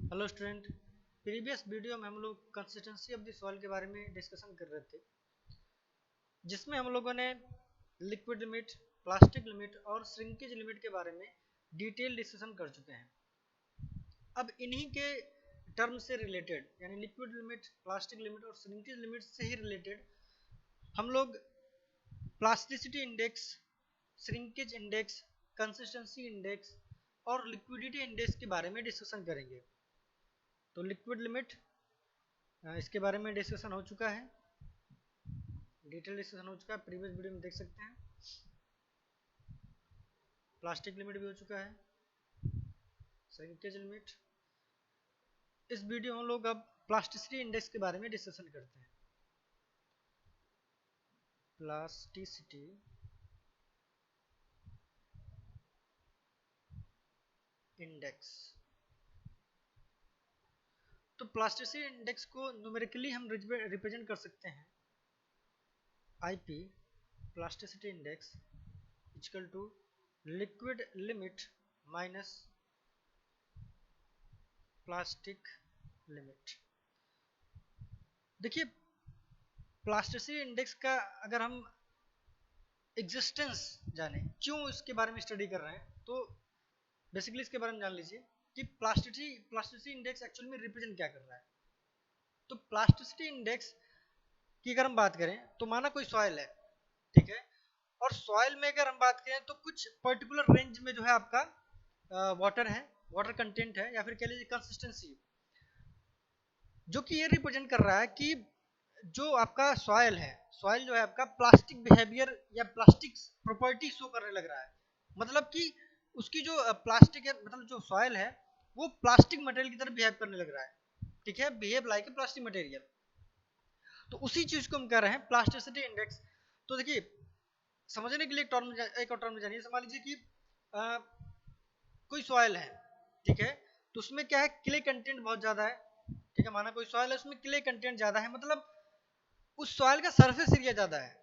Hello student. Previous video में हम लोग कंसिस्टेंसी ऑफ द सॉइल के बारे में डिस्कशन कर रहे थे, जिसमें हम लोगों ने लिक्विड लिमिट, प्लास्टिक लिमिट और श्रिंकेज लिमिट के बारे में डिटेल डिस्कशन कर चुके हैं। अब इन्हीं के टर्म से रिलेटेड, यानी लिक्विड लिमिट, प्लास्टिक लिमिट और श्रिंकेज लिमिट से ही रिलेटेड हम लोग plasticity index, shrinkage index, consistency index और लिक्विडिटी इंडेक्स के बारे में डिस्कशन करेंगे। तो लिक्विड लिमिट, इसके बारे में डिस्कशन हो चुका है, डिटेल डिस्कशन हो चुका है, प्रीवियस वीडियो में देख सकते हैं। प्लास्टिक लिमिट भी हो चुका है, श्रिंकेज लिमिट। इस वीडियो में हम लोग अब प्लास्टिसिटी इंडेक्स के बारे में डिस्कशन करते हैं। Plasticity index. तो प्लास्टिसिटी इंडेक्स को न्यूमेरिकली हम रिप्रेजेंट कर सकते हैं IP, plasticity index equal to liquid limit minus plastic limit. देखिए, प्लास्टिसिटी इंडेक्स का अगर हम एग्जिस्टेंस जाने, क्यों इसके बारे में स्टडी कर रहे हैं, तो बेसिकली इसके बारे में जान लीजिए कि प्लास्टिसिटी इंडेक्स एक्चुअली में रिप्रेजेंट क्या कर रहा है। तो प्लास्टिसिटी इंडेक्स की अगर हम बात करें तो माना कोई सॉइल है, ठीक है, और सॉइल में अगर हम बात करें तो कुछ पर्टिकुलर रेंज में जो है आपका वाटर है, वाटर कंटेंट है, या फिर कह लीजिए कंसिस्टेंसी, जो कि ये रिप्रेजेंट कर रहा है कि जो आपका सॉइल है, सॉइल जो है आपका प्लास्टिक बिहेवियर या प्लास्टिक प्रॉपर्टी शो करने लग रहा है। मतलब कि उसकी जो प्लास्टिक है, मतलब जो सॉइल है वो प्लास्टिक मटेरियल की तरह बिहेव करने लग रहा है, ठीक है, behave like a plastic material. तो उसी चीज को हम कह रहे हैं प्लास्टिसिटी इंडेक्स। तो देखिए, समझने के लिए एक और टर्म जानिए। समझ लीजिए कि आ, कोई सॉइल है, ठीक है, तो उसमें क्या है, क्ले कंटेंट बहुत ज्यादा है, ठीक है, माना कोई सॉइल है उसमें क्ले कंटेंट ज्यादा है, मतलब उस सॉइल का सरफेस एरिया ज्यादा है,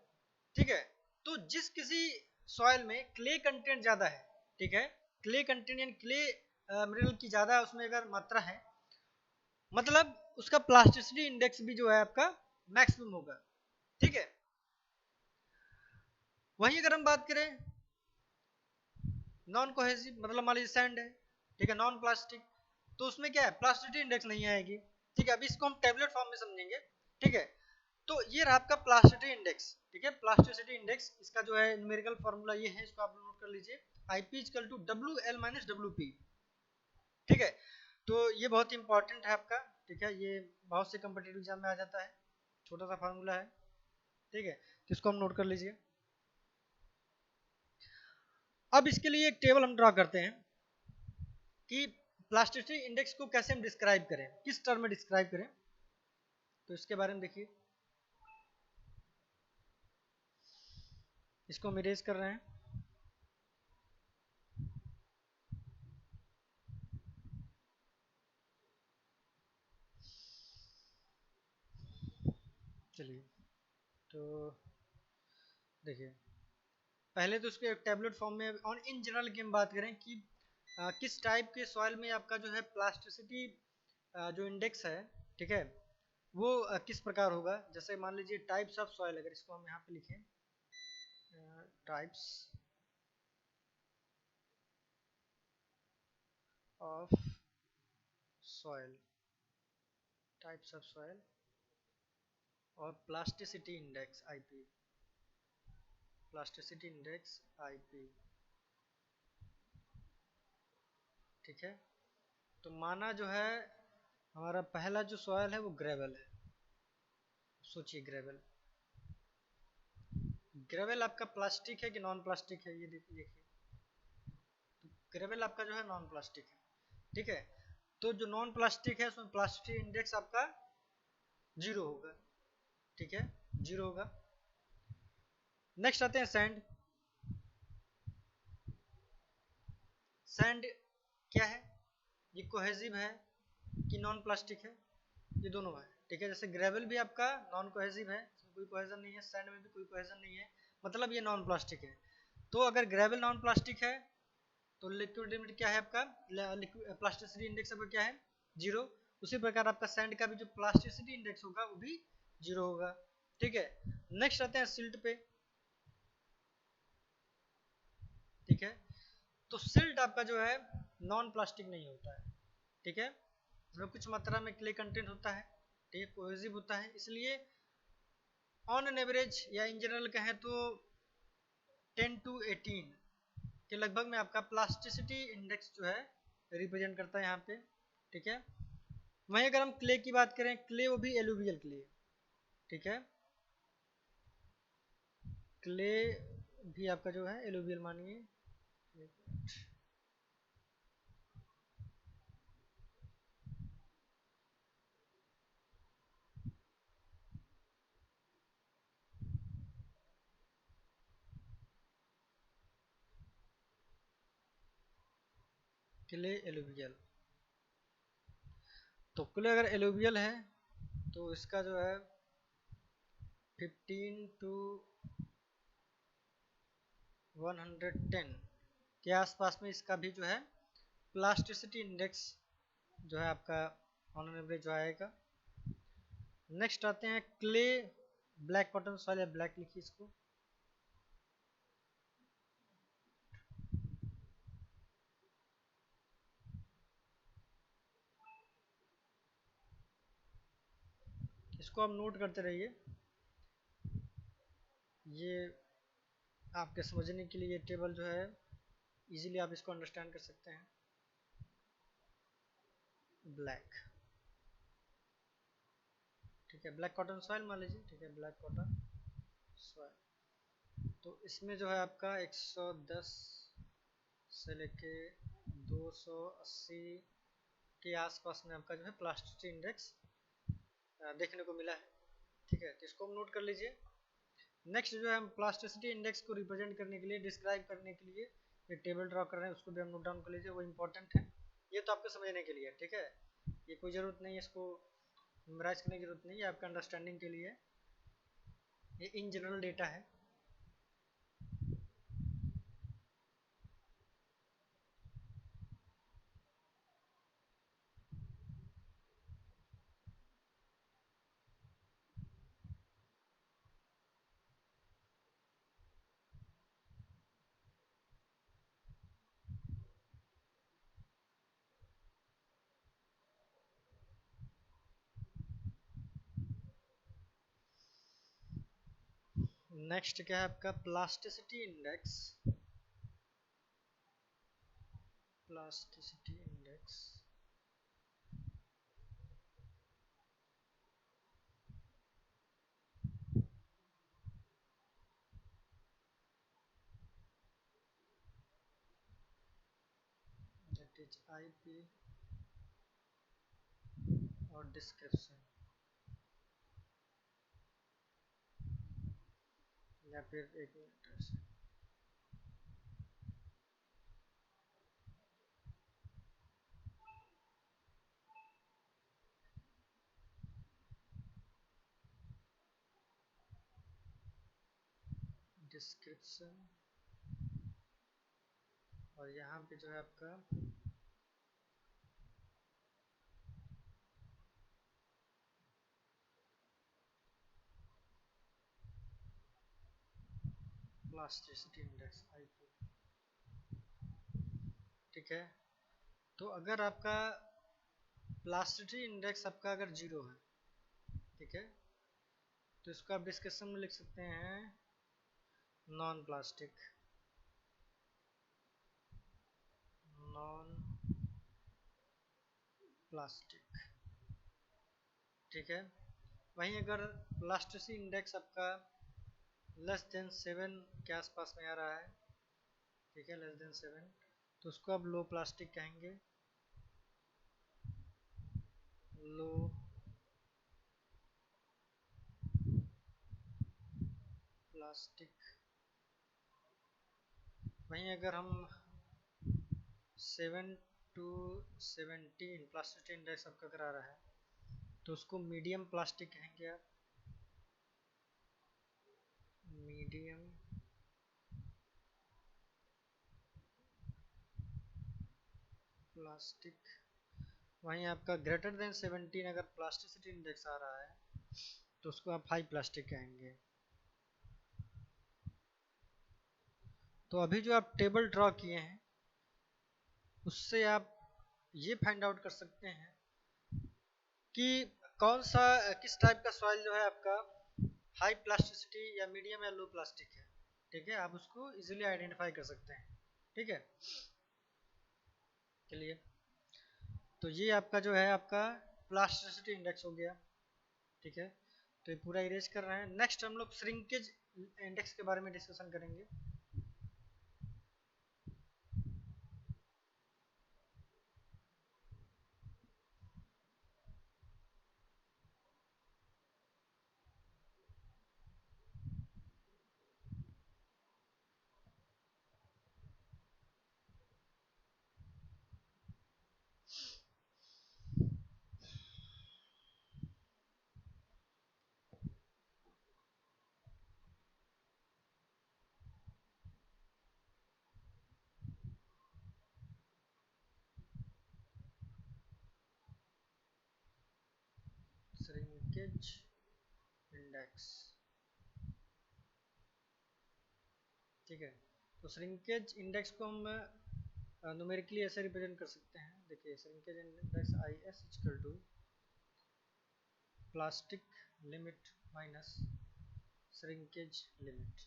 ठीक है। तो जिस किसी सॉइल में क्ले कंटेंट ज्यादा है, ठीक है, क्ले कंटेंट यानी क्ले मिनरल की ज्यादा उसमें अगर मात्रा है, मतलब उसका प्लास्टिसिटी इंडेक्स भी जो है आपका मैक्सिमम होगा, ठीक है। वहीं अगर हम बात करें नॉन कोहेसिव, मतलब मान लीजिए सैंड है, ठीक है, नॉन प्लास्टिक, तो उसमें क्या है, प्लास्टिसिटी इंडेक्स नहीं आएगी, ठीक है। अभी इसको हम टेबलेट फॉर्म में समझेंगे, ठीक है। तो ये रहा आपका प्लास्टिसिटी इंडेक्स, ठीक है। प्लास्टिसिटी इंडेक्स, इसका जो है न्यूमेरिकल फॉर्मूला ये है, इसको आप नोट कर लीजिए, IP equal to W L minus W P, ठीक है। तो ये बहुत इंपॉर्टेंट है आपका, ठीक है, ये बहुत से कम्पिटिटिव एग्जाम में आ जाता है, छोटा सा फार्मूला है, ठीक है, तो इसको हम नोट कर लीजिए। अब इसके लिए एक टेबल हम ड्रा करते हैं कि प्लास्टिसिटी इंडेक्स को कैसे हम डिस्क्राइब करें, किस टर्म में डिस्क्राइब करें। तो इसके बारे में देखिए, इसको हम इरेज कर रहे हैं। चलिए, तो देखिए, पहले तो उसके टेबलेट फॉर्म में और इन जनरल की हम बात करें कि किस टाइप के सॉइल में आपका जो है प्लास्टिसिटी जो इंडेक्स है, ठीक है, वो किस प्रकार होगा। जैसे मान लीजिए टाइप्स ऑफ सॉइल, अगर इसको हम यहाँ पे लिखें, types of soil, types of soil और plasticity index IP, plasticity index IP, ठीक है। तो माना जो है हमारा पहला जो सॉइल है वो ग्रेवल है। सोचिए, ग्रेवल, ग्रेवल आपका प्लास्टिक है कि नॉन प्लास्टिक है, ये देखिए, तो ग्रेवल आपका जो है नॉन प्लास्टिक है, ठीक है। तो जो नॉन प्लास्टिक है उसमें प्लास्टिसिटी इंडेक्स आपका जीरो होगा, ठीक है, जीरो होगा। नेक्स्ट आते हैं सैंड। सैंड क्या है, ये कोहेसिव है कि नॉन प्लास्टिक है, ये दोनों है, ठीक है। जैसे ग्रेवल भी आपका नॉन कोहेसिव है, इसमें कोई कोहेजन नहीं है, सैंड में भी कोई कोहेजन नहीं है, मतलब ये नॉन प्लास्टिक है। तो अगर ग्रेवल नॉन प्लास्टिक है तो लिक्विड लिमिट क्या है आपका, प्लास्टिसिटी इंडेक्स आपका क्या है, जीरो। उसी प्रकार आपका सैंड का भी जो प्लास्टिसिटी इंडेक्स होगा वो भी जीरो होगा। ठीक है, नेक्स्ट आते हैं सिल्ट पे। ठीक है, तो सिल्ट आपका जो है नॉन प्लास्टिक नहीं होता है। ठीक है, इसमें कुछ मात्रा में क्ले कंटेंट होता है, ठीक है, कोहेसिव होता है, इसलिए ऑन एन एवरेज या इन जनरल कहें तो 10 to 18 के लगभग में आपका प्लास्टिसिटी इंडेक्स जो है रिप्रेजेंट करता है यहाँ पे। ठीक है, वहीं अगर हम क्ले की बात करें, क्ले वो भी एलुवियल क्ले। ठीक है, क्ले भी आपका जो है एलुवियल मानिए। क्ले एलुवियल, तो क्ले अगर एलुवियल है तो इसका जो है 15 to 110 के आसपास में इसका भी जो है प्लास्टिसिटी इंडेक्स जो है आपका ऑन एवरेज जो आएगा। नेक्स्ट आते हैं क्ले ब्लैक कॉटन सॉइल, या ब्लैक लिखिए इसको। इसको आप नोट करते रहिए, ये आपके समझने के लिए ये टेबल जो है इजीली आप इसको अंडरस्टैंड कर सकते हैं। ब्लैक, ठीक है, ब्लैक कॉटन सॉइल मान लीजिए। ठीक है, ब्लैक कॉटन सॉइल, तो इसमें जो है आपका 110 से लेके 280 के आसपास में आपका जो है प्लास्टिसिटी इंडेक्स देखने को मिला है। ठीक है, तो इसको हम नोट कर लीजिए। नेक्स्ट जो है हम प्लास्टिसिटी इंडेक्स को रिप्रेजेंट करने के लिए, डिस्क्राइब करने के लिए एक टेबल ड्रॉ कर रहे हैं, उसको भी हम नोट डाउन कर लीजिए, वो इंपॉर्टेंट है। ये तो आपको समझने के लिए, ठीक है, ये कोई ज़रूरत नहीं है इसको मेमोराइज करने की जरूरत नहीं है, आपका अंडरस्टैंडिंग के लिए ये इन जनरल डेटा है। नेक्स्ट क्या है आपका plasticity index, plasticity index that is IP और डिस्क्रिप्शन, या फिर एक मिनट ऐसे डिस्क्रिप्शन, और यहाँ पे जो है आपका प्लास्टिसिटी इंडेक्स आईपी। ठीक है, तो अगर आपका प्लास्टिसिटी इंडेक्स आपका अगर जीरो है, ठीक है, तो इसको आप डिस्कशन में लिख सकते हैं नॉन प्लास्टिक, नॉन प्लास्टिक। ठीक है, वहीं अगर प्लास्टिसिटी इंडेक्स आपका लेस देन 7 के आसपास में आ रहा है, ठीक है, लेस देन 7, तो उसको आप लो प्लास्टिक कहेंगे, लो प्लास्टिक। वहीं अगर हम 7 to 17 प्लास्टिसिटी इंडेक्स आपका करा रहा है, तो उसको मीडियम प्लास्टिक कहेंगे आप, मीडियम प्लास्टिक। वहीं आपका ग्रेटर देन 17 अगर प्लास्टिसिटी इंडेक्स आ रहा है तो उसको आप हाई प्लास्टिक कहेंगे। तो अभी जो आप टेबल ड्रॉ किए हैं उससे आप ये फाइंड आउट कर सकते हैं कि कौन सा किस टाइप का सॉइल जो है आपका हाई प्लास्टिसिटी या मीडियम या लो प्लास्टिक है। ठीक है, आप उसको इजीली आइडेंटिफाई कर सकते हैं। ठीक है, चलिए, तो ये आपका जो है आपका प्लास्टिसिटी इंडेक्स हो गया। ठीक है, तो ये पूरा इरेज कर रहे हैं। नेक्स्ट हम लोग श्रिंकेज इंडेक्स के बारे में डिस्कशन करेंगे। श्रिंकेज इंडेक्स, ठीक है, तो श्रिंकेज इंडेक्स को हम न्यूमेरिकली ऐसे रिप्रेजेंट कर सकते हैं। देखिए, shrinkage index I S equal to plastic limit minus shrinkage limit.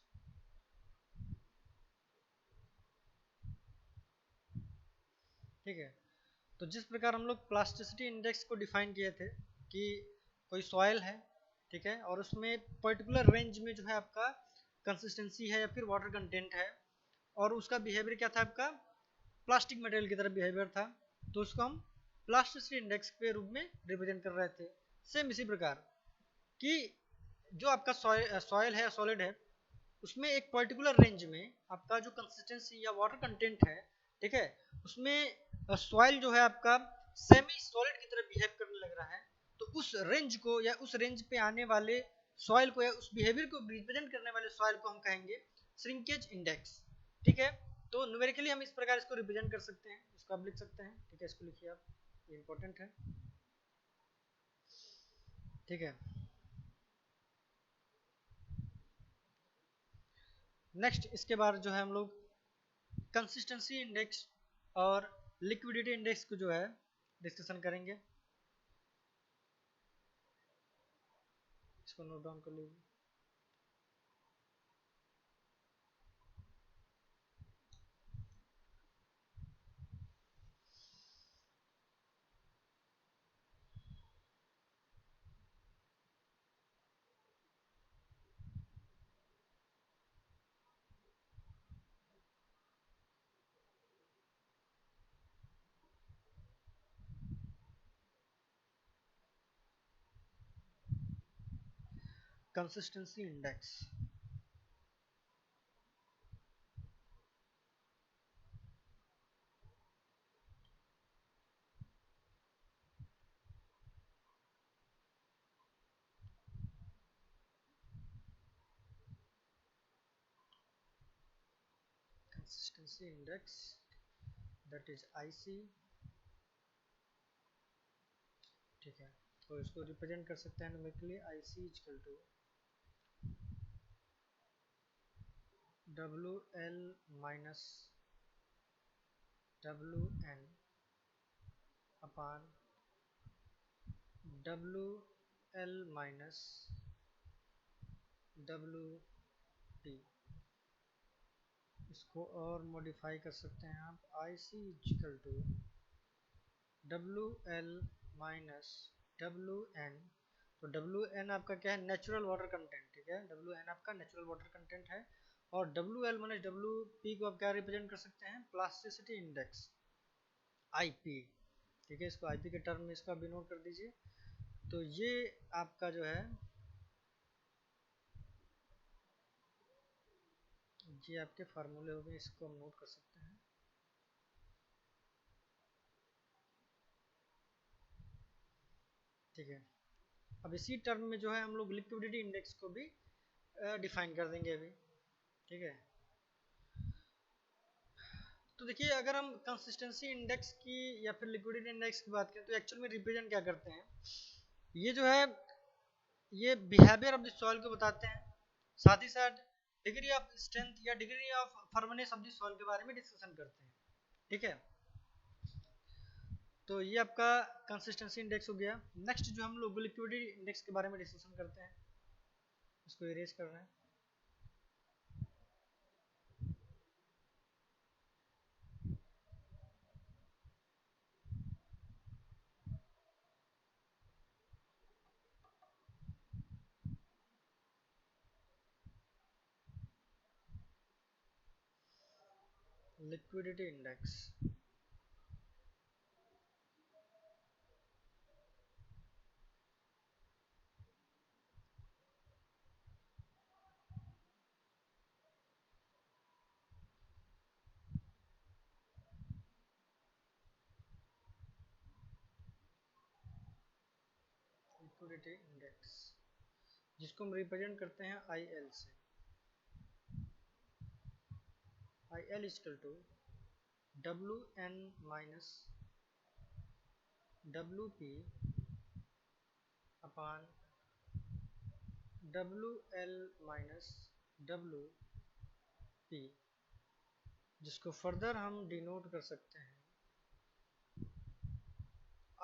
ठीक है, तो जिस प्रकार हम लोग प्लास्टिसिटी इंडेक्स को डिफाइन किए थे कि कोई सॉइल है, ठीक है, और उसमें पर्टिकुलर रेंज में जो है आपका कंसिस्टेंसी है या फिर वाटर कंटेंट है, और उसका बिहेवियर क्या था आपका प्लास्टिक मटेरियल की तरह बिहेवियर था, तो उसको हम प्लास्टिसिटी इंडेक्स के रूप में रिप्रेजेंट कर रहे थे। सेम इसी प्रकार कि जो आपका सॉइल है, सॉलिड है, उसमें एक पर्टिकुलर रेंज में आपका जो कंसिस्टेंसी या वाटर कंटेंट है, ठीक है, उसमें सॉइल जो है आपका सेमी सॉलिड की तरह बिहेव करने लग रहा है, तो उस रेंज को या उस रेंज पे आने वाले सॉइल को या उस बिहेवियर को रिप्रेजेंट करने वाले सॉइल को हम कहेंगे श्रिंकेज इंडेक्स। ठीक है, तो न्यूमेरिकली हम इस प्रकार इसको रिप्रेजेंट कर सकते हैं, इसको आप लिख सकते हैं। ठीक है, इसको लिखिए आप, ये इंपॉर्टेंट है। ठीक है, नेक्स्ट इसके बाद जो है हम लोग कंसिस्टेंसी इंडेक्स और लिक्विडिटी इंडेक्स को जो है डिस्कशन करेंगे। इसको नोट डाउन कर लीजिए। Consistency index, consistency index that is IC. ठीक है, तो इसको रिप्रेजेंट कर सकते हैं numerically IC equal to W L minus W N upon W L minus W P. इसको और मॉडिफाई कर सकते हैं आप, I C equal to W L minus W N. तो डब्ल्यू एन आपका क्या है, नेचुरल वाटर कंटेंट। ठीक है, डब्ल्यू एन आपका नेचुरल वाटर कंटेंट है, और W L minus W P को आप क्या रिप्रेजेंट कर सकते हैं, प्लास्टिसिटी इंडेक्स आई पी। ठीक है, इसको आई पी के टर्म में इसका भी नोट कर दीजिए। तो ये आपका जो है, ये आपके फार्मूले हो गए, इसको हम नोट कर सकते हैं। ठीक है, अब इसी टर्म में जो है हम लोग लिक्विडिटी इंडेक्स को भी डिफाइन कर देंगे अभी। ठीक है, तो देखिए अगर हम कंसिस्टेंसी इंडेक्स की या फिर लिक्विडिटी इंडेक्स की बात करें तो एक्चुअल में रिप्रेजेंट क्या करते हैं, ये जो है ये बिहेवियर ऑफ द सॉइल को बताते हैं, साथ ही साथ डिग्री ऑफ स्ट्रेंथ या degree of firmness of the soil के बारे में डिस्कशन करते हैं। ठीक है, तो ये आपका कंसिस्टेंसी इंडेक्स हो गया। नेक्स्ट जो हम लोग लिक्विडिटी इंडेक्स के बारे में डिस्कशन करते हैं, इसको इरेज कर रहे हैं। लिक्विडिटी इंडेक्स, लिक्विडिटी इंडेक्स जिसको हम रिप्रेजेंट करते हैं आई एल से। I L equal to W N minus W P upon W L minus W P, जिसको फर्दर हम डिनोट कर सकते हैं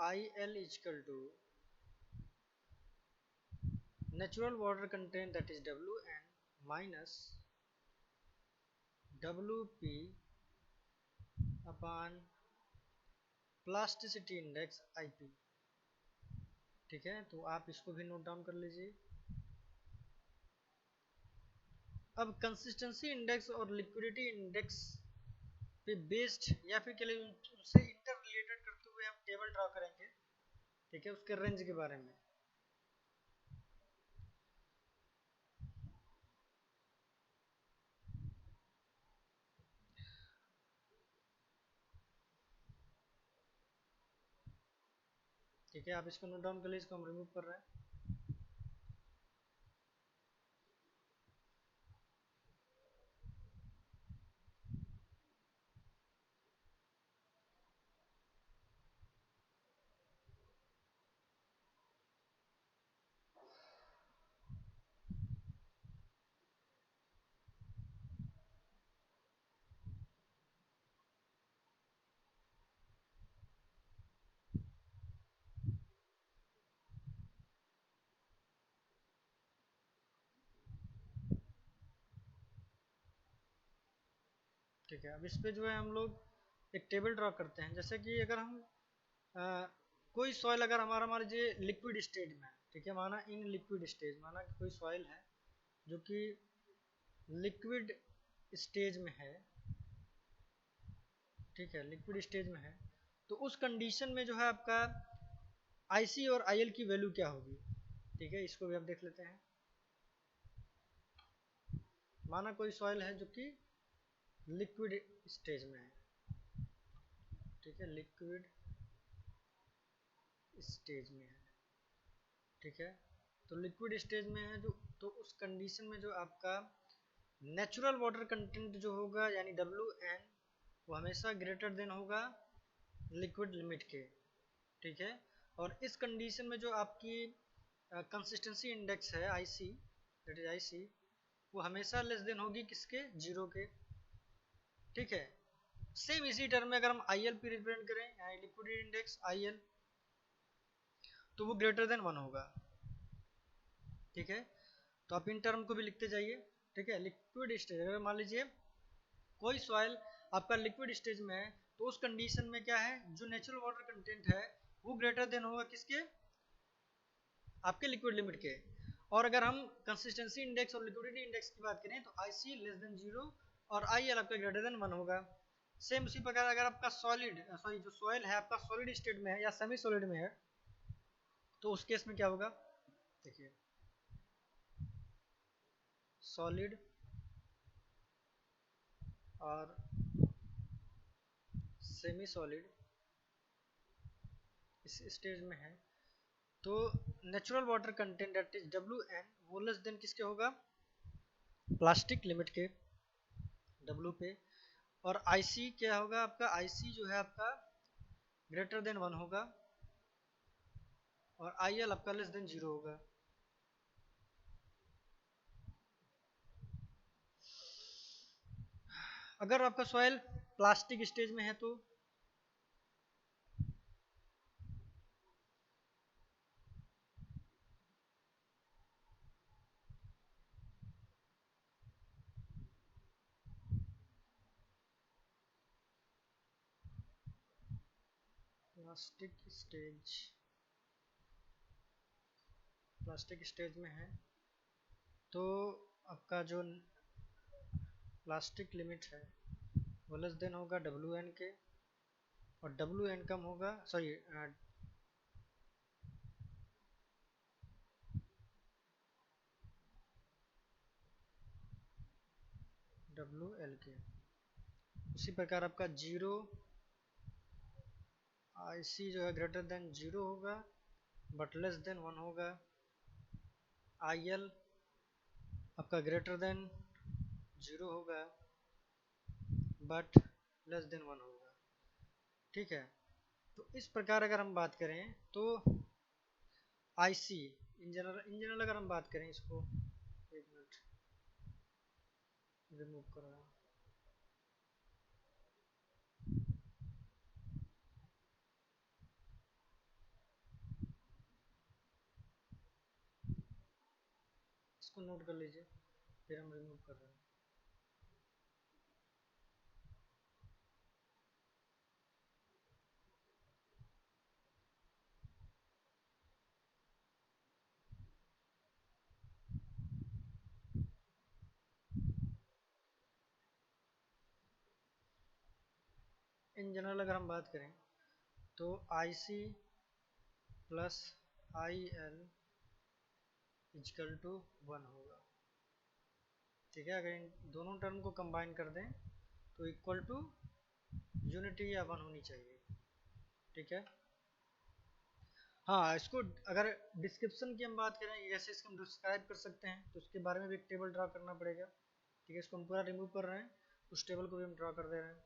I L equal to natural water content that is W N minus W P upon plasticity index I P. ठीक है, तो आप इसको भी नोट डाउन कर लीजिए। अब कंसिस्टेंसी इंडेक्स और लिक्विडिटी इंडेक्स पे बेस्ड या फिर के लिए उनसे इंटर रिलेटेड करते हुए हम टेबल ड्रा करेंगे। ठीक है, उसके रेंज के बारे में। ठीक है, आप इसको नोट डाउन कर लीजिए, इसको हम रिमूव कर रहे हैं। ठीक है, अब इस पे जो है हम लोग एक टेबल ड्रा करते हैं। जैसे कि अगर हम कोई सॉइल अगर हमारा मान लीजिए लिक्विड स्टेज में है, ठीक है, माना इन लिक्विड स्टेज, माना कि कोई सॉइल है जो कि लिक्विड स्टेज में है। ठीक है, लिक्विड स्टेज में है, तो उस कंडीशन में जो है आपका आईसी और आईएल की वैल्यू क्या होगी। ठीक है, इसको भी आप देख लेते हैं। माना कोई सॉइल है जो कि लिक्विड स्टेज में है। ठीक है, लिक्विड स्टेज में है। ठीक है, तो लिक्विड स्टेज में है जो, तो उस कंडीशन में जो आपका नेचुरल वाटर कंटेंट जो होगा यानी डब्ल्यू एन, वो हमेशा ग्रेटर देन होगा लिक्विड लिमिट के। ठीक है, और इस कंडीशन में जो आपकी कंसिस्टेंसी इंडेक्स है आईसी, दैट इज आईसी, वो हमेशा लेस देन होगी किसके, जीरो के। ठीक है, सेम इसी टर्म में अगर हम आईएल पे रिप्रेजेंट करें, यानी लिक्विडिटी इंडेक्स आईएल, तो वो ग्रेटर देन 1 होगा। ठीक है, तो आप इन टर्म को भी लिखते जाइए। ठीक है, लिक्विड स्टेज अगर मान लीजिए कोई सॉइल आपका लिक्विड स्टेज में है, तो उस कंडीशन में क्या है, जो नेचुरल वाटर कंटेंट है वो ग्रेटर देन होगा किसके, आपके लिक्विड लिमिट के। और अगर हम कंसिस्टेंसी इंडेक्स और लिक्विडिटी इंडेक्स की बात करें तो आईसी लेस देन 0 और आईएल आपका ग्रेटर देन 1 होगा। सेम उसी प्रकार अगर आपका सॉलिड सॉरी जो सॉइल है आपका सॉलिड स्टेट में है या सेमी सॉलिड में है, तो उस केस में क्या होगा, देखिए सॉलिड और सेमी सॉलिड इस स्टेज में है, तो natural water content that is W N वो लेस देन किसके होगा, प्लास्टिक लिमिट के, डब्ल्यू पे। और IC क्या होगा आपका, IC जो है आपका ग्रेटर देन 1 होगा और IL आपका लेस देन 0 होगा। अगर आपका सॉइल प्लास्टिक स्टेज में है तो प्लास्टिक स्टेज में है तो आपका जो प्लास्टिक लिमिट है वो लेस देन होगा WN के, और WN कम होगा, सॉरी WL के। उसी प्रकार आपका 0 IC जो है ग्रेटर देन 0 होगा बट लेस देन 1 होगा। IL आपका ग्रेटर देन 0 होगा बट लेस देन 1 होगा। ठीक है, तो इस प्रकार अगर हम बात करें तो IC इन जनरल अगर हम बात करें इसको, एक मिनट रिमूव कर रहा हूँ। इसको नोट कर लीजिए, फिर हम रिमूव कर रहे हैं। इन जनरल अगर हम बात करें तो IC plus IL equal to 1 होगा। ठीक है, अगर इन दोनों टर्म को कंबाइन कर दें तो इक्वल टू यूनिटी या 1 होनी चाहिए। ठीक है, हाँ, इसको अगर डिस्क्रिप्शन की हम बात करें, जैसे इसको हम डिस्क्राइब कर सकते हैं तो उसके बारे में भी एक टेबल ड्रा करना पड़ेगा। ठीक है, इसको हम पूरा रिमूव कर रहे हैं, उस टेबल को भी हम ड्रा कर दे रहे हैं।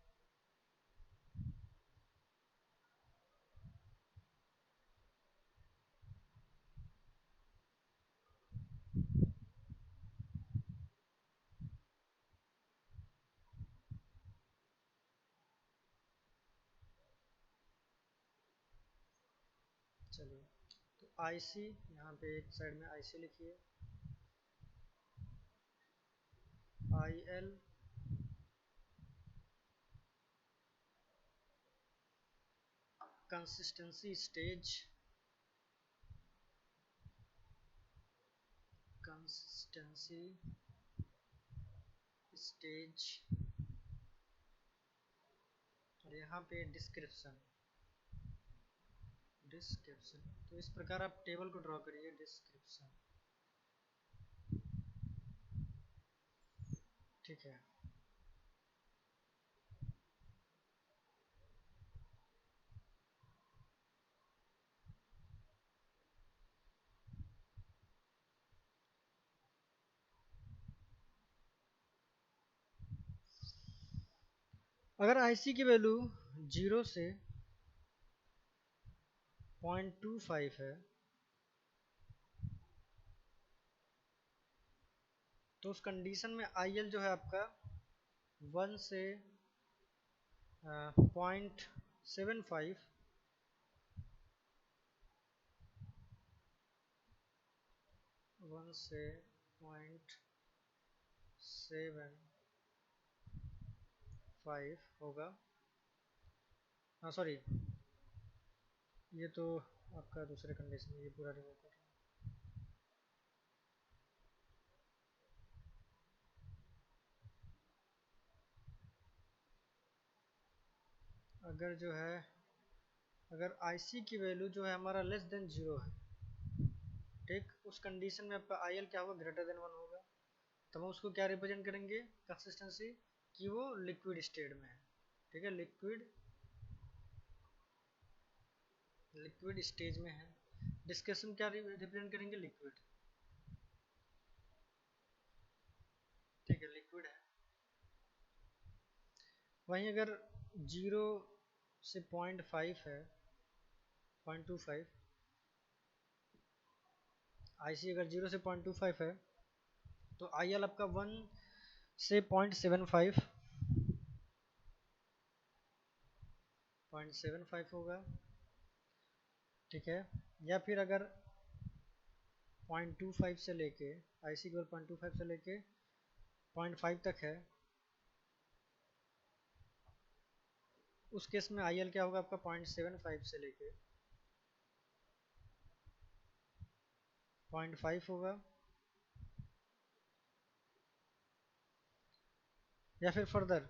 चलिए, तो IC यहाँ पे एक साइड में IC लिखिए, IL consistency stage, consistency stage, और यहाँ पे डिस्क्रिप्शन। तो इस प्रकार आप टेबल को ड्रॉ करिए, डिस्क्रिप्शन। ठीक है, अगर IC की वैल्यू 0 से 0.25 है तो उस कंडीशन में IL जो है आपका 1 से 0.75, 1 से 0.75 होगा। हाँ सॉरी, ये तो आपका दूसरे कंडीशन में, ये पूरा रिमूव कर रहा हूँ। अगर जो है, अगर IC की वैल्यू जो है हमारा लेस देन 0 है, ठीक, उस कंडीशन में आपका IL क्या होगा, ग्रेटर देन 1 होगा। तब हम उसको क्या रिप्रेजेंट करेंगे, कंसिस्टेंसी, कि वो लिक्विड स्टेट में है। ठीक है, लिक्विड स्टेज में है। डिस्कशन क्या रिप्रेजेंट करेंगे, लिक्विड। ठीक है, लिक्विड है। वहीं अगर 0 से 0.5 है, 0.25, IC अगर 0 से 0.25 है तो IL आपका 1 से 0.75, 0.75 होगा, ठीक है। या फिर अगर 0.25 से लेके IC केवल 0.25 से लेके 0.5 तक है, उस केस में IL क्या होगा आपका 0.75 से लेके 0.5 होगा। या फिर फर्दर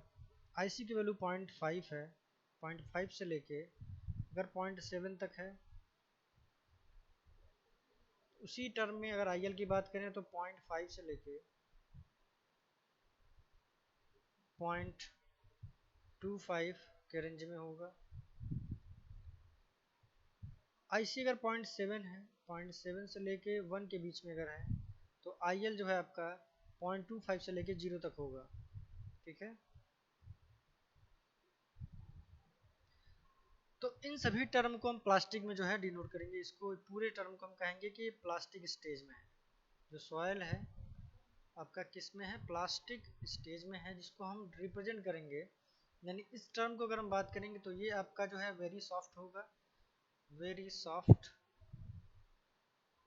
IC की वैल्यू 0.5 है, 0.5 से लेके अगर 0.7 तक है, उसी टर्म में अगर IL की बात करें तो 0.5 से लेके 0.25 के रेंज में होगा। IC अगर 0.7 है, 0.7 से लेके 1 के बीच में अगर है तो IL जो है आपका 0.25 से लेके 0 तक होगा, ठीक है। तो इन सभी टर्म को हम प्लास्टिक में जो है डिनोट करेंगे। इसको पूरे टर्म को हम कहेंगे कि प्लास्टिक स्टेज में है। जो सॉइल है आपका किस में है, प्लास्टिक स्टेज में है, जिसको हम रिप्रेजेंट करेंगे। यानी इस टर्म को अगर हम बात करेंगे तो ये आपका जो है वेरी सॉफ्ट होगा, वेरी सॉफ्ट,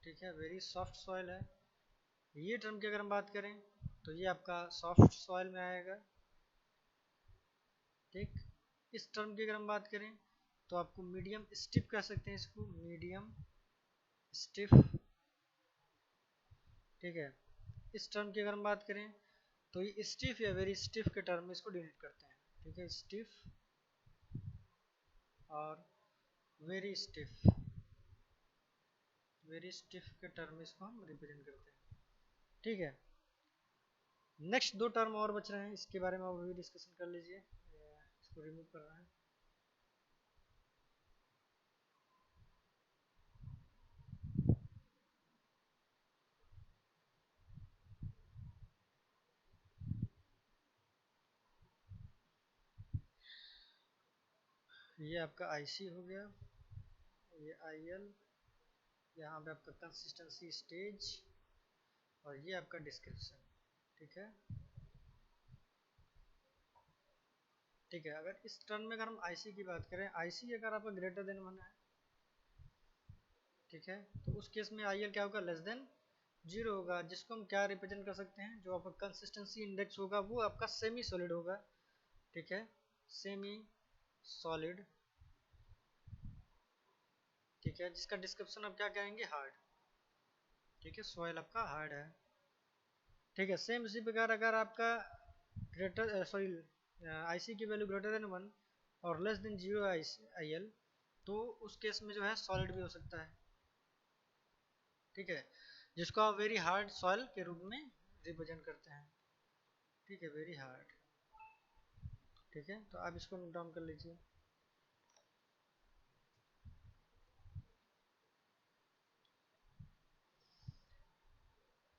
ठीक है, वेरी सॉफ्ट सॉइल है। ये टर्म की अगर हम बात करें तो ये आपका सॉफ्ट सॉइल में आएगा, ठीक। इस टर्म की अगर हम बात करें तो आपको मीडियम स्टिफ कह सकते हैं, इसको मीडियम स्टिफ, ठीक है। इस टर्म की अगर हम बात करें तो ये स्टिफ या वेरी स्टिफ के टर्म में इसको डिनोट करते हैं, ठीक है। स्टिफ और वेरी स्टिफ, वेरी स्टिफ के टर्म में इसको हम रिप्रेजेंट करते हैं, ठीक है। नेक्स्ट दो टर्म और बच रहे हैं, इसके बारे में आप अभी डिस्कशन कर लीजिए। इसको रिमूव कर रहे हैं। ये आपका IC हो गया, ये IL, यहाँ पे आपका कंसिस्टेंसी स्टेज, और ये आपका डिस्क्रिप्शन, ठीक है, ठीक है। अगर इस टर्म में अगर हम IC की बात करें, IC अगर आपका ग्रेटर देन 1 है, ठीक है, तो उस केस में IL क्या होगा, लेस देन 0 होगा, जिसको हम क्या रिप्रेजेंट कर सकते हैं, जो आपका कंसिस्टेंसी इंडेक्स होगा वो आपका सेमी सॉलिड होगा, ठीक है, सेमी सॉलिड, ठीक है, जिसका डिस्क्रिप्शन आप क्या कहेंगे, हार्ड, ठीक है, सॉइल आपका हार्ड है, ठीक है। सेम इसी प्रकार अगर आपका ग्रेटर सॉरी IC की वैल्यू ग्रेटर देन 1 और लेस देन 0 IL, तो उस केस में जो है सॉलिड भी हो सकता है, ठीक है, जिसको आप वेरी हार्ड सॉइल के रूप में रिप्रेजेंट करते हैं, ठीक है, वेरी हार्ड, ठीक है। तो आप इसको नोट डाउन कर लीजिए।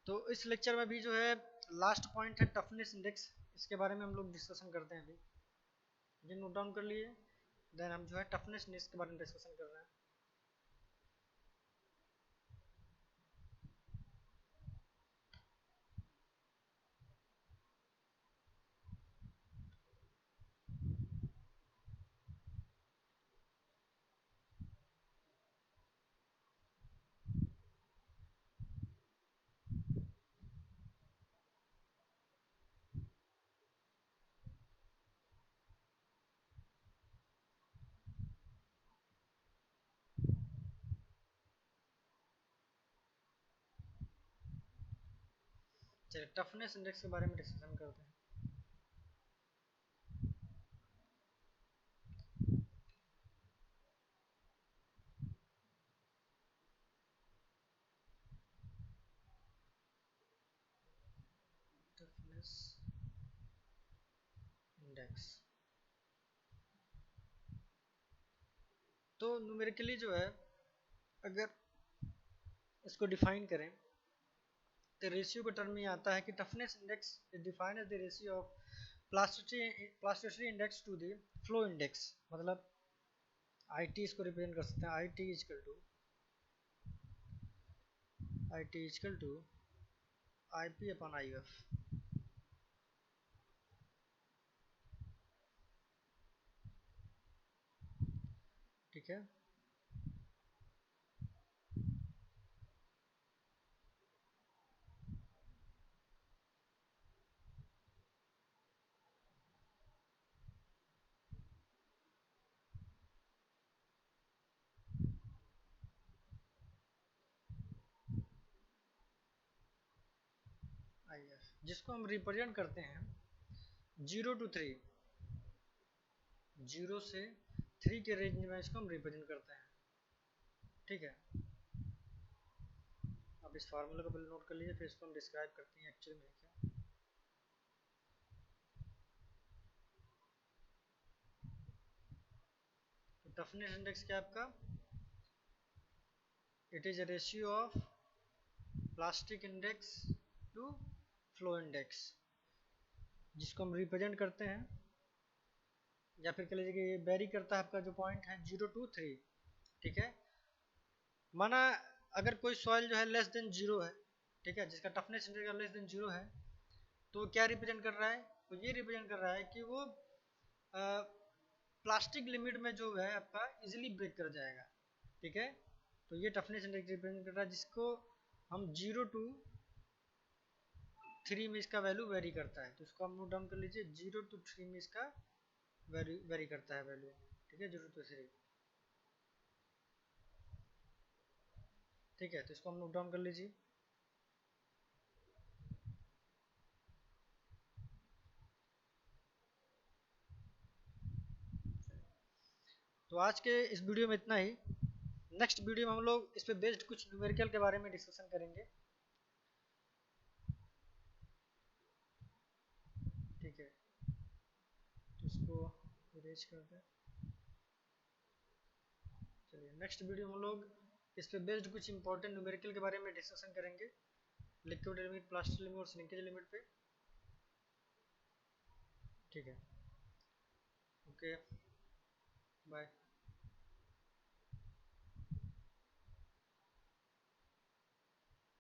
तो इस लेक्चर में भी जो है लास्ट पॉइंट है टफनेस इंडेक्स, इसके बारे में हम लोग डिस्कशन करते हैं अभी। ये नोट डाउन कर लिए, देन हम जो है टफनेस इंडेक्स के बारे में डिस्कशन कर रहे हैं। चलिए टफनेस इंडेक्स के बारे में डिस्कशन करते हैं। टफनेस इंडेक्स तो न्यूमेरिकली जो है अगर इसको डिफाइन करें तो रेशियो के टर्म में आता है कि toughness index is defined as the ratio of plasticity index to the flow index, मतलब IT इसको रिप्रेजेंट कर सकते हैं, IT equal to IP upon IF। ठीक है, IF जिसको हम रिप्रेजेंट करते हैं 0 to 3, 0 से 3 के रेंज में इसको हम रिप्रेजेंट करते हैं। ठीक है, अब इस फार्मूले को पहले नोट कर लीजिए, फिर इसको हम डिस्क्राइब करते हैं एक्चुअली में क्या। तो टफनेस इंडेक्स क्या है आपका, it is a ratio of plastic index to flow index, जिसको हम रिप्रेजेंट करते हैं, या फिर कह लीजिए कि ये वेरी करता है आपका जो पॉइंट है 0 to 3। ठीक है, माना अगर कोई सॉइल जो है लेस देन 0 है, ठीक है, जिसका टफनेस इंडेक्स लेस देन 0 है, तो क्या रिप्रेजेंट कर रहा है, तो ये रिप्रेजेंट कर रहा है कि वो प्लास्टिक लिमिट में जो है आपका इजीली ब्रेक कर जाएगा। ठीक है, तो ये टफनेस इंडेक्स रिप्रेजेंट कर रहा है, जिसको हम 0 to 3 में इसका वैल्यू वेरी करता है। तो इसको हम नोट डाउन कर लीजिए, 0 to 3 में इसका वेरी करता है वैल्यू। ठीक है, 0 to 3। ठीक है, तो इसको हम नोट डाउन कर लीजिए। तो आज के इस वीडियो में इतना ही। नेक्स्ट वीडियो में हम लोग इस पे बेस्ड कुछ न्यूमेरिकल के बारे में डिस्कशन करेंगे। ठीक है, तो इसको इरेज कर दें। चलिए, नेक्स्ट वीडियो में हम लोग इस पे बेस्ड कुछ इंपॉर्टेंट न्यूमेरिकल के बारे में डिस्कशन करेंगे, लिक्विड लिमिट, प्लास्टिक लिमिट और श्रिंकेज लिमिट पे। ठीक है, ओके, बाय।